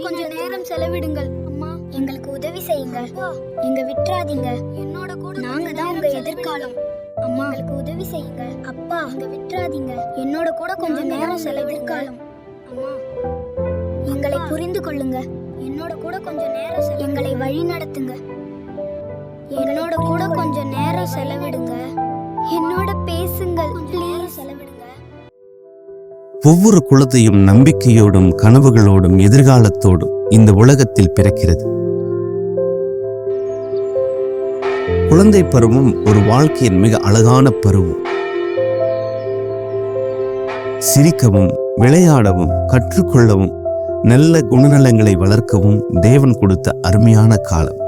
கொஞ்சம் நேரம் செலவிடுங்கள். அம்மா, எங்களுக்கு உதவி செய்யுங்க. எங்க விட்டுறாதீங்க. என்னோட கூட நாங்க தான் உங்க எதிர்காலம். அம்மா, எங்களுக்கு உதவி செய்யுங்க. அப்பா, எங்க விட்டுறாதீங்க. என்னோட கூட கொஞ்சம் நேரம் செலவிடுங்க. அம்மா, எங்களை புரிந்து கொள்ளுங்க. என்னோட கூட கொஞ்சம் நேரம் எங்களை வழி நடத்துங்க. என்னோட கூட கொஞ்சம் நேரம் செலவிடுங்க. என்னோட பேசுங்கள். ப்ளீஸ் செலவிடுங்க. ஒவ்வொரு குழந்தையும் நம்பிக்கையோடும் கனவுகளோடும் எதிர்காலத்தோடும் இந்த உலகத்தில் பிறக்கிறது. குழந்தை பருவம் ஒரு வாழ்க்கையின் மிக அழகான பருவம். சிரிக்கவும், விளையாடவும், கற்றுக்கொள்ளவும், நல்ல குணநலங்களை வளர்க்கவும் தேவன் கொடுத்த அருமையான காலம்.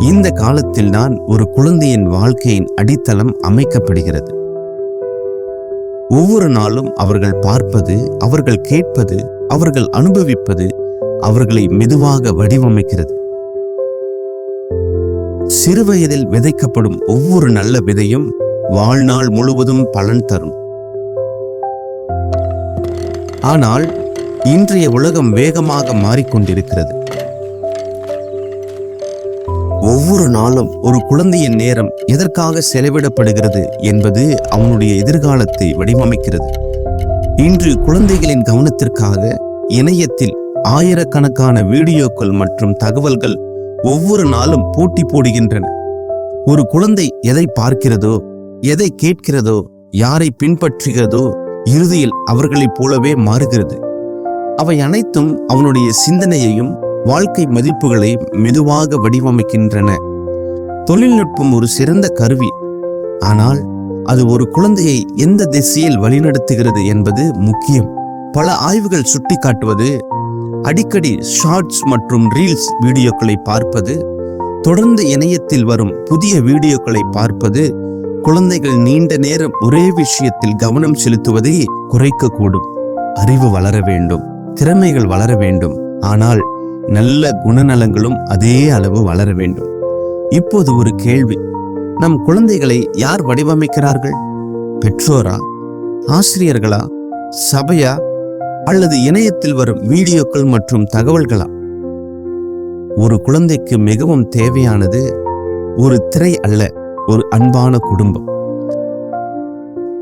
இந்த காலத்தில் தான் ஒரு குழந்தையின் வாழ்க்கையின் அடித்தளம் அமைக்கப்படுகிறது. ஒவ்வொரு நாளும் அவர்கள் பார்ப்பது, அவர்கள் கேட்பது, அவர்கள் அனுபவிப்பது அவர்களை மெதுவாக வடிவமைக்கிறது. சிறுவயதில் விதைக்கப்படும் ஒவ்வொரு நல்ல விதையும் வாழ்நாள் முழுவதும் பலன் தரும். ஆனால் இன்றைய உலகம் வேகமாக மாறிக்கொண்டிருக்கிறது. ஒவ்வொரு நாளும் ஒரு குழந்தையின் நேரம் எதற்காக செலவிடப்படுகிறது என்பது அவனுடைய எதிர்காலத்தை வடிவமைக்கிறது. இன்று குழந்தைகளின் கவனத்திற்காக இணையத்தில் ஆயிரக்கணக்கான வீடியோக்கள் மற்றும் தகவல்கள் ஒவ்வொரு நாளும் போட்டி போடுகின்றன. ஒரு குழந்தை எதை பார்க்கிறதோ, எதை கேட்கிறதோ, யாரை பின்பற்றுகிறதோ, இறுதியில் அவர்களைப் போலவே மாறுகிறது. அவை அனைத்தும் அவனுடைய சிந்தனையையும் வாழ்க்கை மதிப்புகளை மெதுவாக வடிவமைக்கின்றன. தொழில்நுட்பம் ஒரு சிறந்த கருவி. ஆனால் அது ஒரு குழந்தையை எந்த திசையில் வழிநடத்துகிறது என்பது முக்கியம். பல ஆய்வுகள் சுட்டிக்காட்டுவது, அடிக்கடி ஷார்ட்ஸ் மற்றும் ரீல்ஸ் வீடியோக்களை பார்ப்பது, தொடர்ந்து இணையத்தில் வரும் புதிய வீடியோக்களை பார்ப்பது குழந்தைகள் நீண்ட நேரம் ஒரே விஷயத்தில் கவனம் செலுத்துவதை குறைக்கக்கூடும். அறிவு வளர வேண்டும், திறமைகள் வளர வேண்டும், ஆனால் நல்ல குணநலங்களும் அதே அளவு வளர வேண்டும். இப்போது ஒரு கேள்வி: நம் குழந்தைகளை யார் வடிவமைக்கிறார்கள்? பெற்றோரா, ஆசிரியர்களா, சபையா, அல்லது இணையத்தில் வரும் வீடியோக்கள் மற்றும் தகவல்களா? ஒரு குழந்தைக்கு மிகவும் தேவையானது ஒரு திரை அல்ல, ஒரு அன்பான குடும்பம்.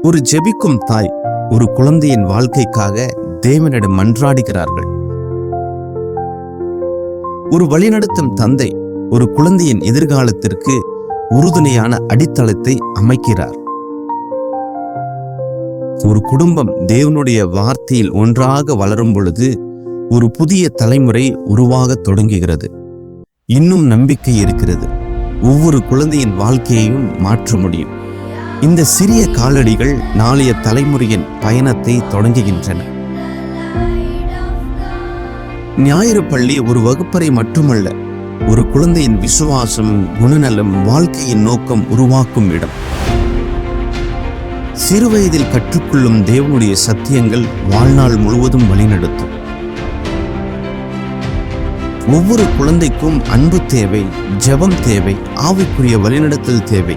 ஒரு ஜெபிக்கும் தாய் ஒரு குழந்தையின் வாழ்க்கைக்காக தேவனிடம் மன்றாடுகிறார்கள். ஒரு வழிநடத்தும் தந்தை ஒரு குழந்தையின் எதிர்காலத்திற்கு உறுதுணையான அடித்தளத்தை அமைக்கிறார். ஒரு குடும்பம் தேவனுடைய வார்த்தையில் ஒன்றாக வளரும் பொழுது ஒரு புதிய தலைமுறை உருவாக தொடங்குகிறது. இன்னும் நம்பிக்கை இருக்கிறது. ஒவ்வொரு குழந்தையின் வாழ்க்கையையும் மாற்ற முடியும். இந்த சிறிய காலடிகள் நாளைய தலைமுறையின் பயணத்தை தொடங்குகின்றன. ஞாயிறு பள்ளி ஒரு வகுப்பறை மட்டுமல்ல, ஒரு குழந்தையின் விசுவாசம், குணநலம், வாழ்க்கையின் நோக்கம் உருவாக்கும் இடம். சிறுவயதில் கற்றுக்கொள்ளும் தேவனுடைய சத்தியங்கள் வாழ்நாள் முழுவதும் வழிநடத்தும். ஒவ்வொரு குழந்தைக்கும் அன்பு தேவை, ஜெபம் தேவை, ஆவிக்குரிய வழிநடத்தல் தேவை.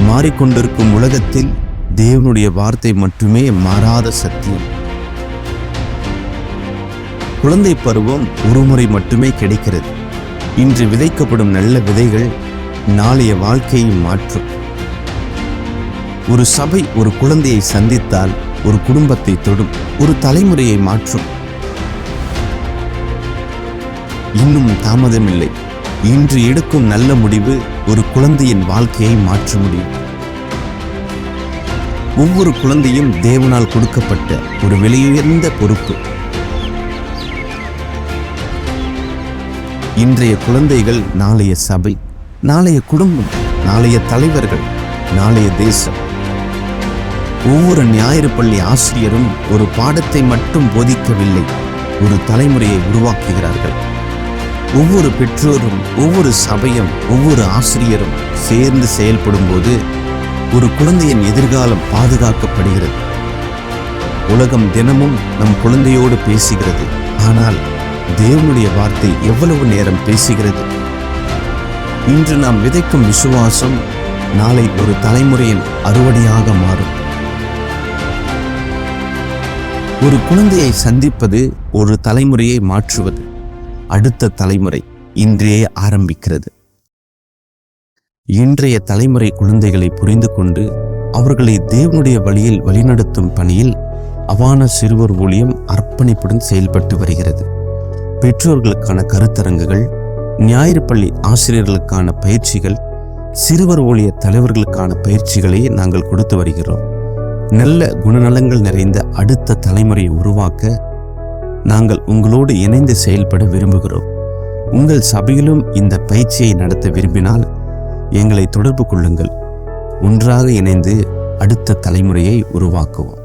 மாறிக்கொண்டிருக்கும் உலகத்தில் தேவனுடைய வார்த்தை மட்டுமே மாறாத சத்தியம். குழந்தை பருவம் ஒரு முறை மட்டுமே கிடைக்கிறது. இன்று விதைக்கப்படும் நல்ல விதைகள் நாளைய வாழ்க்கையை மாற்றும். ஒரு சபை ஒரு குழந்தையை சந்தித்தால் ஒரு குடும்பத்தை தொடும், ஒரு தலைமுறையை மாற்றும். இன்னும் தாமதமில்லை. இன்று எடுக்கும் நல்ல முடிவு ஒரு குழந்தையின் வாழ்க்கையை மாற்ற முடியும். ஒவ்வொரு குழந்தையும் தேவனால் கொடுக்கப்பட்ட ஒரு விலையுயர்ந்த பொறுப்பு. இன்றைய குழந்தைகள் நாளைய சபை, நாளைய குடும்பம், நாளைய தலைவர்கள், நாளைய தேசம். ஒவ்வொரு ஞாயிறு பள்ளி ஆசிரியரும் ஒரு பாடத்தை மட்டும் போதிக்கவில்லை, ஒரு தலைமுறையை உருவாக்குகிறார்கள். ஒவ்வொரு பெற்றோரும், ஒவ்வொரு சபையும், ஒவ்வொரு ஆசிரியரும் சேர்ந்து செயல்படும் போது ஒரு குழந்தையின் எதிர்காலம் பாதுகாக்கப்படுகிறது. உலகம் தினமும் நம் குழந்தையோடு பேசுகிறது. ஆனால் தேவனுடைய வார்த்தை எவ்வளவு நேரம் பேசுகிறது? இன்று நாம் விதைக்கும் விசுவாசம் நாளை ஒரு தலைமுறையின் அறுவடையாக மாறும். ஒரு குழந்தையை சந்திப்பது ஒரு தலைமுறையை மாற்றுவது. அடுத்த தலைமுறை இன்றே ஆரம்பிக்கிறது. இன்றைய தலைமுறை குழந்தைகளை புரிந்து கொண்டு அவர்களை தேவனுடைய வழியில் வழிநடத்தும் பணியில் அவான சிறுவர் ஊழியம் அர்ப்பணிப்புடன் செயல்பட்டு வருகிறது. பெற்றோர்களுக்கான கருத்தரங்குகள், ஞாயிறு பள்ளி ஆசிரியர்களுக்கான பயிற்சிகள், சிறுவர் ஊழிய தலைவர்களுக்கான பயிற்சிகளை நாங்கள் கொடுத்து வருகிறோம். நல்ல குணநலங்கள் நிறைந்த அடுத்த தலைமுறையை உருவாக்க நாங்கள் உங்களோடு இணைந்து செயல்பட விரும்புகிறோம். உங்கள் சபையிலும் இந்த பயிற்சியை நடத்த விரும்பினால் எங்களை தொடர்பு கொள்ளுங்கள். ஒன்றாக இணைந்து அடுத்த தலைமுறையை உருவாக்குவோம்.